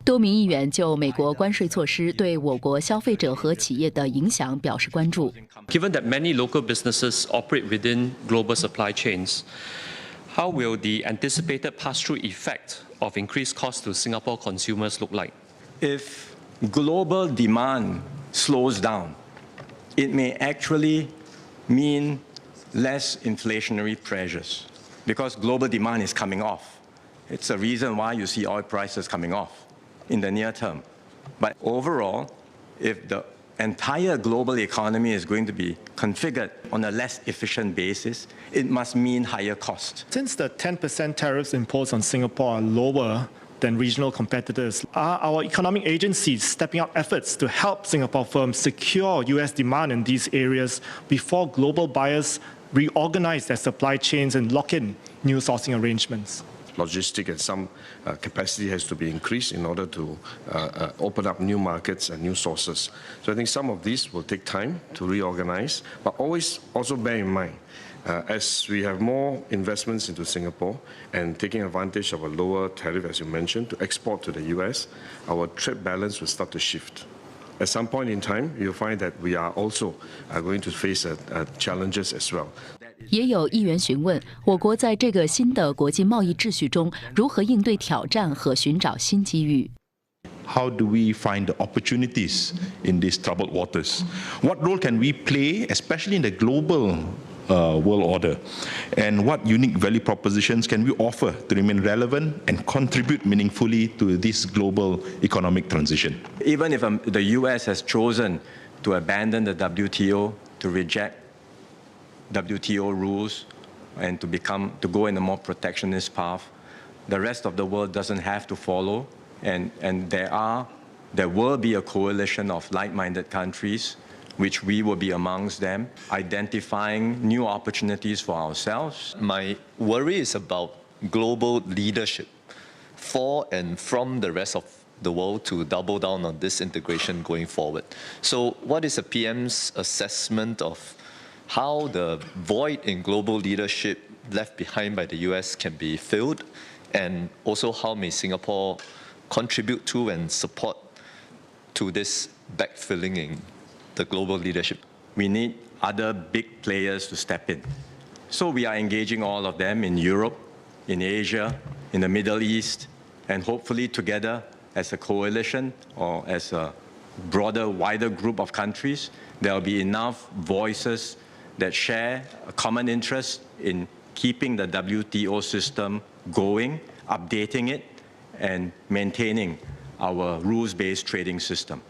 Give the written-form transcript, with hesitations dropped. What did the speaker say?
多名议员就美国关税措施对我国消费者和企业的影响表示关注。Given that many local businesses operate within global supply chains, how will the anticipated pass-through effect of increased costs to Singapore consumers look like? If global demand slows down, it may actually mean less inflationary pressures because global demand is coming off. It's a reason why you see oil prices coming off in the near term. But overall, if the entire global economy is going to be configured on a less efficient basis, it must mean higher cost. Since the 10% tariffs imposed on Singapore are lower than regional competitors, are our economic agencies stepping up efforts to help Singapore firms secure US demand in these areas before global buyers reorganize their supply chains and lock in new sourcing arrangements? Logistics and some capacity has to be increased in order to open up new markets and new sources. So I think some of these will take time to reorganize, but always also bear in mind, as we have more investments into Singapore and taking advantage of a lower tariff, as you mentioned, to export to the US, our trade balance will start to shift. At some point in time, you'll find that we are also going to face challenges as well. 也有议员询问，我国在这个新的国际贸易秩序中如何应对挑战和寻找新机遇。How do we find the opportunities in these troubled waters? What role can we play, especially in the global world order? And what unique value propositions can we offer to remain relevant and contribute meaningfully to this global economic transition? Even if the US has chosen to abandon the WTO, to reject WTO rules, and to go in a more protectionist path, the rest of the world doesn't have to follow, and there will be a coalition of like-minded countries, which we will be amongst them, identifying new opportunities for ourselves. My worry is about global leadership for and from the rest of the world to double down on this integration going forward. So what is the PM's assessment of how the void in global leadership left behind by the US can be filled, and also how may Singapore contribute to and support to this backfilling in the global leadership? We need other big players to step in. So we are engaging all of them in Europe, in Asia, in the Middle East, and hopefully together as a coalition or as a broader, wider group of countries, there will be enough voices that share a common interest in keeping the WTO system going, updating it, and maintaining our rules-based trading system.